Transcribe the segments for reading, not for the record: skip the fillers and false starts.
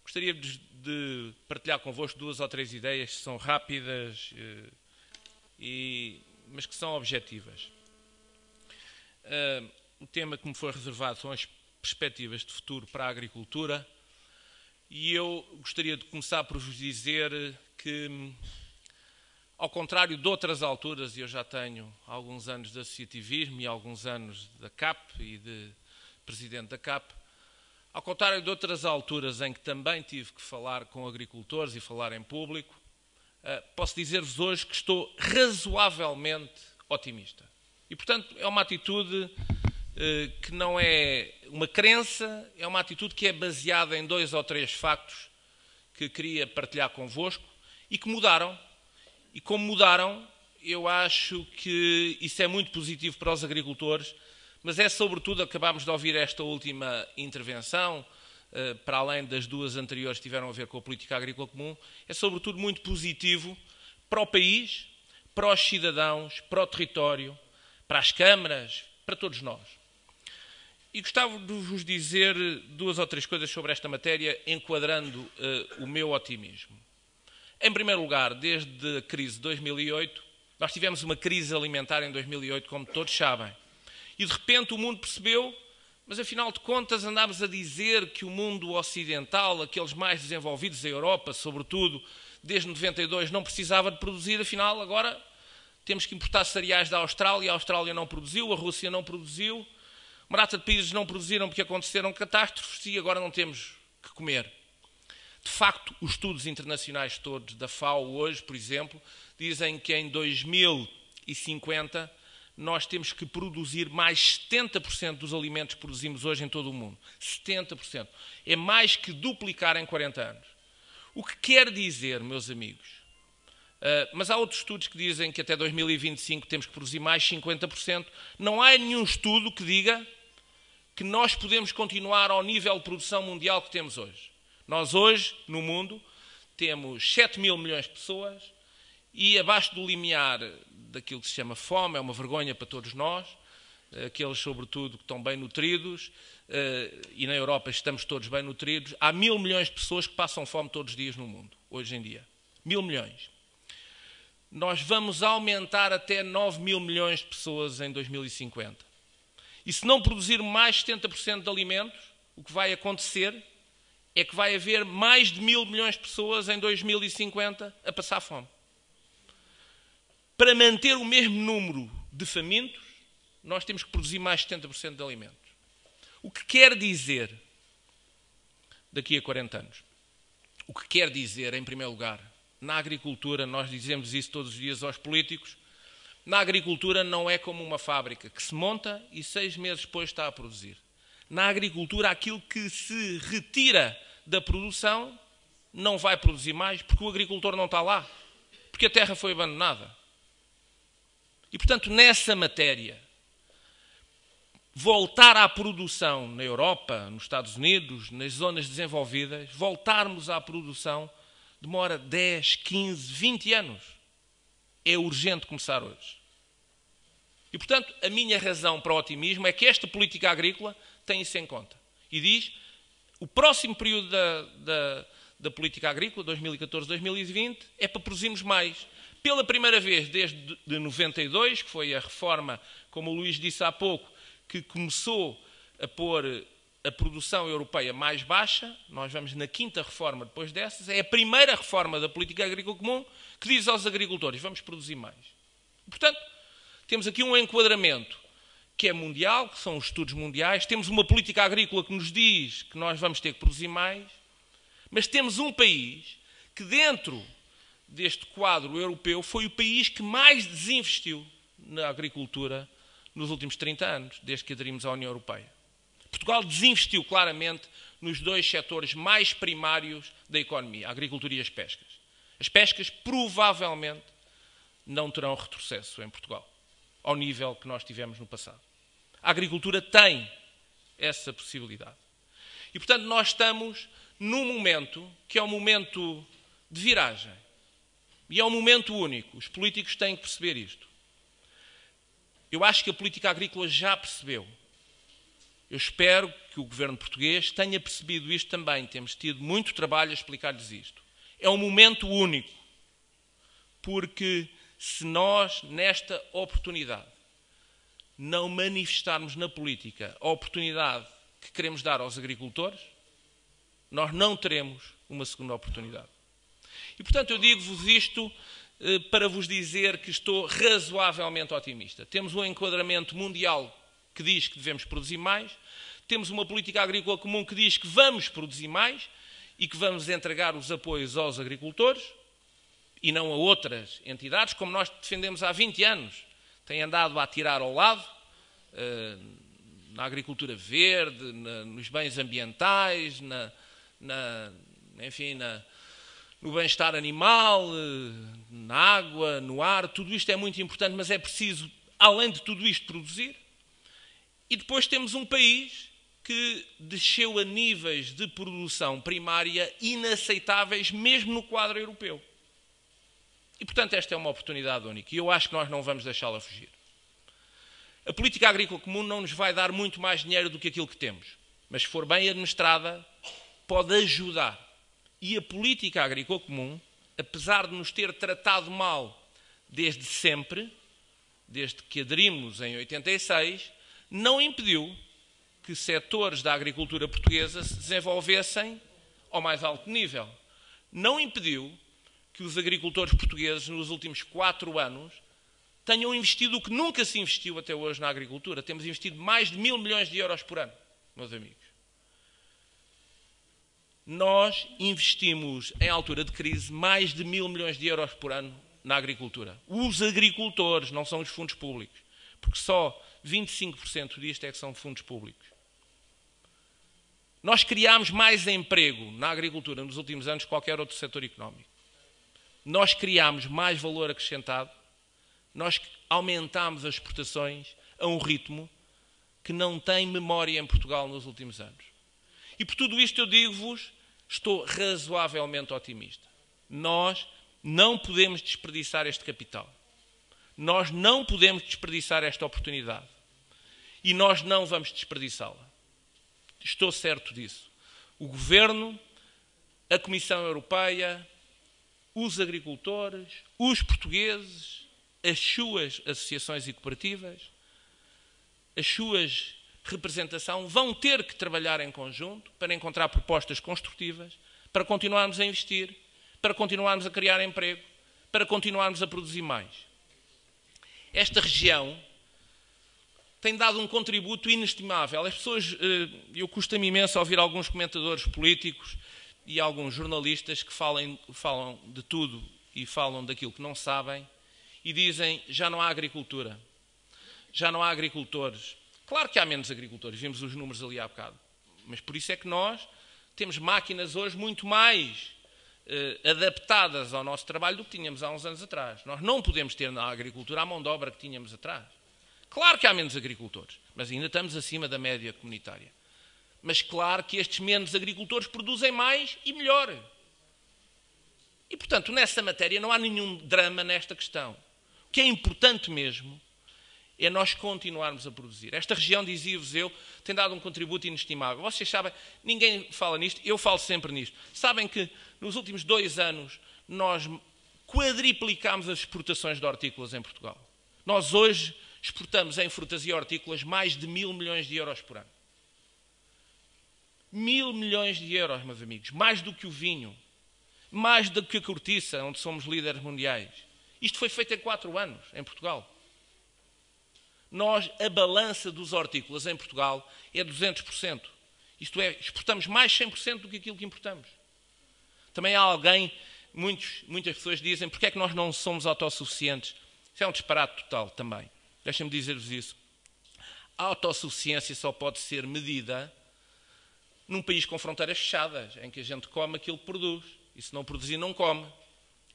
Gostaria de partilhar convosco 2 ou 3 ideias que são rápidas, mas que são objetivas. O tema que me foi reservado são as perspectivas de futuro para a agricultura, e eu gostaria de começar por vos dizer que, ao contrário de outras alturas, e eu já tenho alguns anos de associativismo e alguns anos da CAP e de presidente da CAP, ao contrário de outras alturas em que também tive que falar com agricultores e falar em público, posso dizer-vos hoje que estou razoavelmente otimista. E, portanto, é uma atitude que não é uma crença, é uma atitude que é baseada em 2 ou 3 factos que queria partilhar convosco e que mudaram. E como mudaram, eu acho que isso é muito positivo para os agricultores, mas é sobretudo, acabámos de ouvir esta última intervenção, para além das 2 anteriores que tiveram a ver com a política agrícola comum, é sobretudo muito positivo para o país, para os cidadãos, para o território, para as câmaras, para todos nós. E gostava de vos dizer 2 ou 3 coisas sobre esta matéria, enquadrando o meu otimismo. Em primeiro lugar, desde a crise de 2008, nós tivemos uma crise alimentar em 2008, como todos sabem. E de repente o mundo percebeu, mas afinal de contas andámos a dizer que o mundo ocidental, aqueles mais desenvolvidos, a Europa, sobretudo, desde 92, não precisava de produzir, afinal agora temos que importar cereais da Austrália, a Austrália não produziu, a Rússia não produziu, uma data de países não produziram porque aconteceram catástrofes e agora não temos que comer. De facto, os estudos internacionais todos da FAO hoje, por exemplo, dizem que em 2050 nós temos que produzir mais 70% dos alimentos que produzimos hoje em todo o mundo. 70%. É mais que duplicar em 40 anos. O que quer dizer, meus amigos, mas há outros estudos que dizem que até 2025 temos que produzir mais 50%. Não há nenhum estudo que diga que nós podemos continuar ao nível de produção mundial que temos hoje. Nós hoje, no mundo, temos 7 mil milhões de pessoas e abaixo do limiar daquilo que se chama fome, é uma vergonha para todos nós, aqueles sobretudo que estão bem nutridos, e na Europa estamos todos bem nutridos, há 1.000 milhões de pessoas que passam fome todos os dias no mundo, hoje em dia. 1.000 milhões. Nós vamos aumentar até 9 mil milhões de pessoas em 2050. E se não produzir mais 70% de alimentos, o que vai acontecer é que vai haver mais de 1.000 milhões de pessoas em 2050 a passar fome. Para manter o mesmo número de famintos, nós temos que produzir mais 70% de alimentos. O que quer dizer, daqui a 40 anos, o que quer dizer, em primeiro lugar, na agricultura, nós dizemos isso todos os dias aos políticos, na agricultura não é como uma fábrica que se monta e 6 meses depois está a produzir. Na agricultura, aquilo que se retira da produção não vai produzir mais porque o agricultor não está lá, porque a terra foi abandonada. E, portanto, nessa matéria, voltar à produção na Europa, nos Estados Unidos, nas zonas desenvolvidas, voltarmos à produção demora 10, 15, 20 anos. É urgente começar hoje. E, portanto, a minha razão para o otimismo é que esta política agrícola tem isso em conta. E diz, o próximo período da política agrícola, 2014-2020, é para produzirmos mais. Pela primeira vez desde 92, que foi a reforma, como o Luís disse há pouco, que começou a pôr a produção europeia mais baixa, nós vamos na 5ª reforma depois dessas, é a primeira reforma da política agrícola comum que diz aos agricultores, vamos produzir mais. Portanto, temos aqui um enquadramento que é mundial, que são os estudos mundiais, temos uma política agrícola que nos diz que nós vamos ter que produzir mais, mas temos um país que dentro deste quadro europeu foi o país que mais desinvestiu na agricultura nos últimos 30 anos, desde que aderimos à União Europeia. Portugal desinvestiu claramente nos 2 setores mais primários da economia, a agricultura e as pescas. As pescas provavelmente não terão retrocesso em Portugal, ao nível que nós tivemos no passado. A agricultura tem essa possibilidade. E, portanto, nós estamos num momento que é um momento de viragem. E é um momento único. Os políticos têm que perceber isto. Eu acho que a política agrícola já percebeu Eu espero que o governo português tenha percebido isto também. Temos tido muito trabalho a explicar-lhes isto. É um momento único, porque se nós, nesta oportunidade, não manifestarmos na política a oportunidade que queremos dar aos agricultores, nós não teremos uma segunda oportunidade. E, portanto, eu digo-vos isto para vos dizer que estou razoavelmente otimista. Temos um enquadramento mundial que diz que devemos produzir mais, temos uma política agrícola comum que diz que vamos produzir mais e que vamos entregar os apoios aos agricultores e não a outras entidades, como nós defendemos há 20 anos. Tem andado a atirar ao lado, na agricultura verde, nos bens ambientais, no bem-estar animal, na água, no ar. Tudo isto é muito importante, mas é preciso, além de tudo isto, produzir. E depois temos um país que desceu a níveis de produção primária inaceitáveis, mesmo no quadro europeu. E, portanto, esta é uma oportunidade única. E eu acho que nós não vamos deixá-la fugir. A política agrícola comum não nos vai dar muito mais dinheiro do que aquilo que temos. Mas, se for bem administrada, pode ajudar. E a política agrícola comum, apesar de nos ter tratado mal desde sempre, desde que aderimos em 86, não impediu que setores da agricultura portuguesa se desenvolvessem ao mais alto nível. Não impediu que os agricultores portugueses, nos últimos 4 anos, tenham investido o que nunca se investiu até hoje na agricultura. Temos investido mais de 1.000 milhões de euros por ano, meus amigos. Nós investimos, em altura de crise, mais de 1.000 milhões de euros por ano na agricultura. Os agricultores, não são os fundos públicos, porque só 25% disto é que são fundos públicos. Nós criámos mais emprego na agricultura nos últimos anos que qualquer outro setor económico. Nós criámos mais valor acrescentado, nós aumentámos as exportações a um ritmo que não tem memória em Portugal nos últimos anos. E por tudo isto eu digo-vos, estou razoavelmente otimista. Nós não podemos desperdiçar este capital. Nós não podemos desperdiçar esta oportunidade. E nós não vamos desperdiçá-la. Estou certo disso. O Governo, a Comissão Europeia, os agricultores, os portugueses, as suas associações e cooperativas, as suas representação, vão ter que trabalhar em conjunto para encontrar propostas construtivas, para continuarmos a investir, para continuarmos a criar emprego, para continuarmos a produzir mais. Esta região tem dado um contributo inestimável. As pessoas, eu custa-me imenso ouvir alguns comentadores políticos e alguns jornalistas que falam de tudo e falam daquilo que não sabem e dizem já não há agricultura, já não há agricultores. Claro que há menos agricultores, vimos os números ali há bocado, mas por isso é que nós temos máquinas hoje muito mais adaptadas ao nosso trabalho do que tínhamos há uns anos atrás. Nós não podemos ter na agricultura a mão de obra que tínhamos atrás. Claro que há menos agricultores, mas ainda estamos acima da média comunitária. Mas claro que estes menos agricultores produzem mais e melhor. E, portanto, nessa matéria não há nenhum drama nesta questão. O que é importante mesmo é nós continuarmos a produzir. Esta região, dizia-vos eu, tem dado um contributo inestimável. Vocês sabem, ninguém fala nisto, eu falo sempre nisto. Sabem que nos últimos 2 anos nós quadriplicámos as exportações de hortícolas em Portugal. Nós hoje exportamos em frutas e hortícolas mais de 1.000 milhões de euros por ano. 1.000 milhões de euros, meus amigos. Mais do que o vinho. Mais do que a cortiça, onde somos líderes mundiais. Isto foi feito em 4 anos, em Portugal. Nós, a balança dos hortícolas em Portugal é 200%. Isto é, exportamos mais 100% do que aquilo que importamos. Também há alguém, muitas pessoas dizem, porque é que nós não somos autossuficientes? Isso é um disparate total também. Deixem-me dizer-vos isso. A autossuficiência só pode ser medida num país com fronteiras fechadas, em que a gente come aquilo que produz. E se não produzir, não come.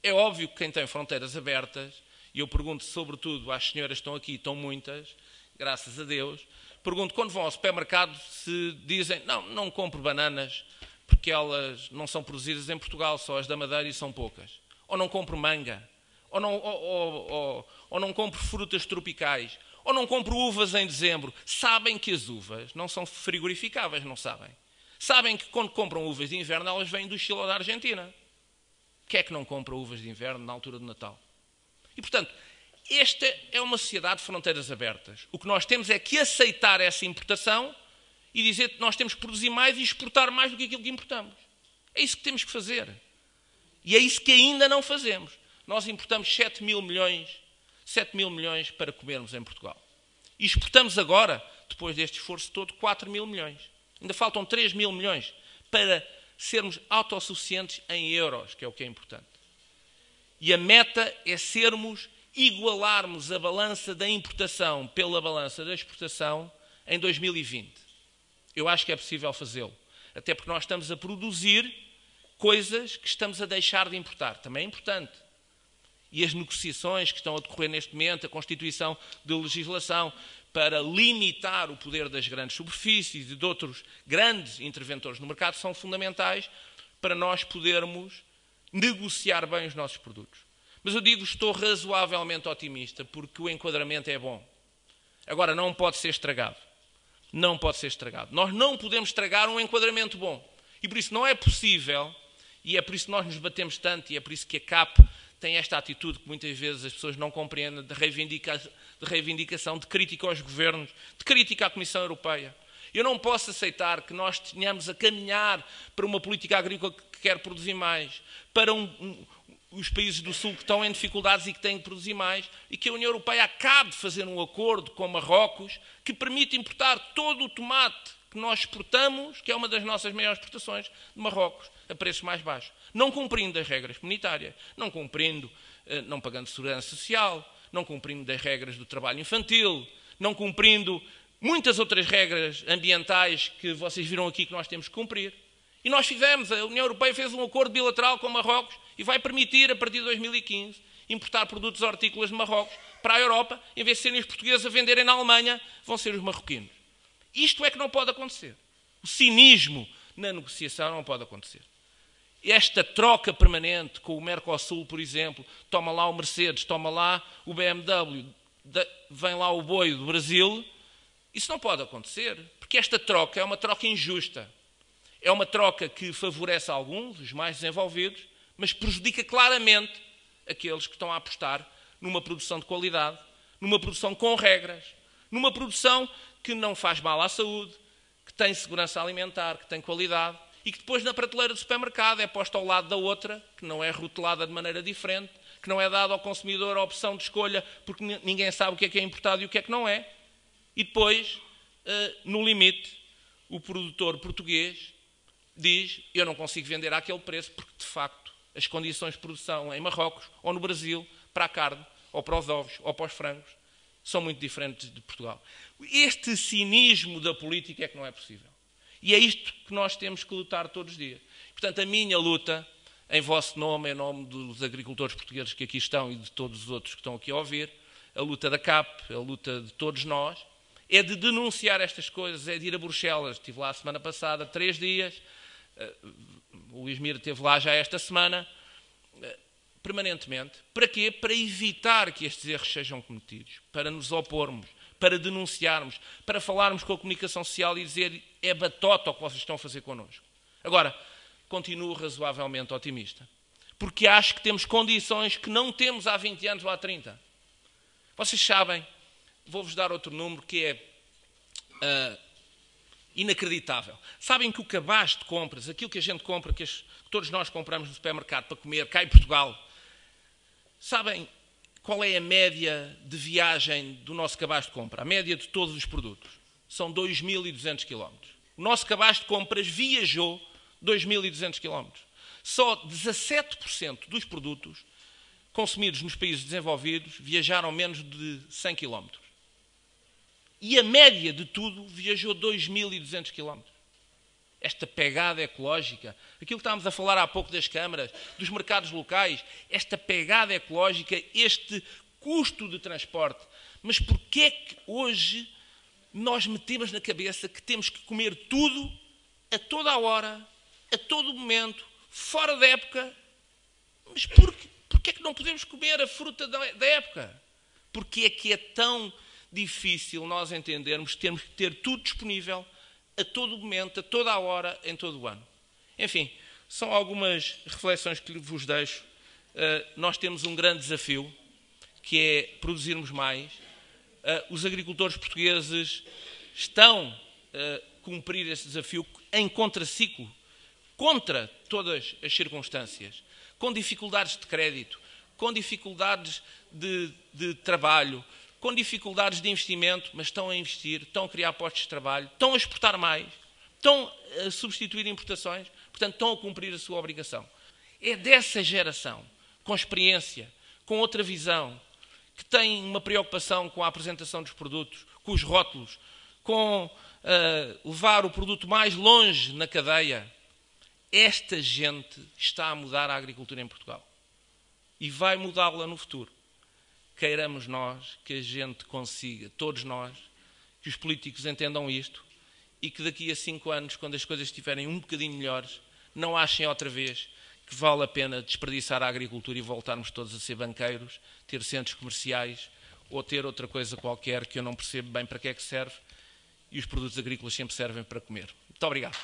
É óbvio que quem tem fronteiras abertas, e eu pergunto sobretudo às senhoras que estão aqui, estão muitas, graças a Deus, pergunto quando vão ao supermercado se dizem não compro bananas porque elas não são produzidas em Portugal, só as da Madeira e são poucas. Ou não compro manga, ou não compro frutas tropicais, Ou não compro uvas em dezembro. Sabem que as uvas não são frigorificáveis, não sabem? Sabem que quando compram uvas de inverno, elas vêm do Chile ou da Argentina. Quem é que não compra uvas de inverno na altura do Natal? E, portanto, esta é uma sociedade de fronteiras abertas. O que nós temos é que aceitar essa importação e dizer que nós temos que produzir mais e exportar mais do que aquilo que importamos. É isso que temos que fazer. E é isso que ainda não fazemos. Nós importamos 7 mil milhões para comermos em Portugal. E exportamos agora, depois deste esforço todo, 4 mil milhões. Ainda faltam 3 mil milhões para sermos autossuficientes em euros, que é o que é importante. E a meta é igualarmos a balança da importação pela balança da exportação em 2020. Eu acho que é possível fazê-lo. Até porque nós estamos a produzir coisas que estamos a deixar de importar. Também é importante. E as negociações que estão a decorrer neste momento, a constituição de legislação para limitar o poder das grandes superfícies e de outros grandes interventores no mercado são fundamentais para nós podermos negociar bem os nossos produtos. Mas eu digo, estou razoavelmente otimista, porque o enquadramento é bom. Agora, não pode ser estragado. Não pode ser estragado. Nós não podemos estragar um enquadramento bom. E por isso não é possível, e é por isso que nós nos batemos tanto, e é por isso que a CAP tem esta atitude que muitas vezes as pessoas não compreendem, de reivindicação, de crítica aos governos, de crítica à Comissão Europeia. Eu não posso aceitar que nós tenhamos a caminhar para uma política agrícola que quer produzir mais, para os países do Sul que estão em dificuldades e que têm de produzir mais, e que a União Europeia acabe de fazer um acordo com Marrocos que permite importar todo o tomate que nós exportamos, que é uma das nossas maiores exportações, de Marrocos, a preços mais baixos. Não cumprindo as regras comunitárias, não pagando segurança social, não cumprindo as regras do trabalho infantil, não cumprindo muitas outras regras ambientais que vocês viram aqui que nós temos que cumprir. E nós a União Europeia fez um acordo bilateral com Marrocos e vai permitir, a partir de 2015, importar produtos hortícolas de Marrocos para a Europa, em vez de serem os portugueses a venderem na Alemanha, vão ser os marroquinos. Isto é que não pode acontecer. O cinismo na negociação não pode acontecer. Esta troca permanente com o Mercosul, por exemplo, toma lá o Mercedes, toma lá o BMW, vem lá o boi do Brasil, isso não pode acontecer, porque esta troca é uma troca injusta. É uma troca que favorece alguns, os mais desenvolvidos, mas prejudica claramente aqueles que estão a apostar numa produção de qualidade, numa produção com regras, numa produção que não faz mal à saúde, que tem segurança alimentar, que tem qualidade e que depois na prateleira do supermercado é posta ao lado da outra, que não é rotulada de maneira diferente, que não é dada ao consumidor a opção de escolha porque ninguém sabe o que é importado e o que é que não é. E depois, no limite, o produtor português diz: eu não consigo vender àquele preço porque, de facto, as condições de produção em Marrocos ou no Brasil, para a carne, ou para os ovos, ou para os frangos, são muito diferentes de Portugal. Este cinismo da política é que não é possível. E é isto que nós temos que lutar todos os dias. Portanto, a minha luta, em vosso nome, em nome dos agricultores portugueses que aqui estão e de todos os outros que estão aqui a ouvir, a luta da CAP, a luta de todos nós, é de denunciar estas coisas, é de ir a Bruxelas. Estive lá a semana passada, 3 dias, o Luís Mira esteve lá já esta semana, permanentemente. Para quê? Para evitar que estes erros sejam cometidos, para nos opormos, para denunciarmos, para falarmos com a comunicação social e dizer: é batota o que vocês estão a fazer connosco. Agora, continuo razoavelmente otimista, porque acho que temos condições que não temos há 20 anos ou há 30. Vocês sabem, vou-vos dar outro número que é inacreditável. Sabem que o cabaz de compras, aquilo que a gente compra, que todos nós compramos no supermercado para comer, cá em Portugal, sabem qual é a média de viagem do nosso cabaz de compra? A média de todos os produtos. São 2.200 km. O nosso cabaz de compras viajou 2.200 km. Só 17% dos produtos consumidos nos países desenvolvidos viajaram menos de 100 km. E a média de tudo viajou 2.200 km. Esta pegada ecológica, aquilo que estávamos a falar há pouco das câmaras, dos mercados locais, esta pegada ecológica, este custo de transporte. Mas porquê é que hoje nós metemos na cabeça que temos que comer tudo, a toda a hora, a todo momento, fora da época? Mas porquê é que não podemos comer a fruta da época? Porquê é que é tão difícil nós entendermos que temos que ter tudo disponível a todo momento, a toda a hora, em todo o ano. Enfim, são algumas reflexões que vos deixo. Nós temos um grande desafio, que é produzirmos mais. Os agricultores portugueses estão a cumprir esse desafio em contraciclo, contra todas as circunstâncias, com dificuldades de crédito, com dificuldades de trabalho, com dificuldades de investimento, mas estão a investir, estão a criar postos de trabalho, estão a exportar mais, estão a substituir importações, portanto, estão a cumprir a sua obrigação. É dessa geração, com experiência, com outra visão, que tem uma preocupação com a apresentação dos produtos, com os rótulos, com levar o produto mais longe na cadeia. Esta gente está a mudar a agricultura em Portugal. E vai mudá-la no futuro. Queiramos nós que a gente consiga, todos nós, que os políticos entendam isto e que daqui a 5 anos, quando as coisas estiverem um bocadinho melhores, não achem outra vez que vale a pena desperdiçar a agricultura e voltarmos todos a ser banqueiros, ter centros comerciais ou ter outra coisa qualquer que eu não percebo bem para que é que serve, e os produtos agrícolas sempre servem para comer. Muito obrigado.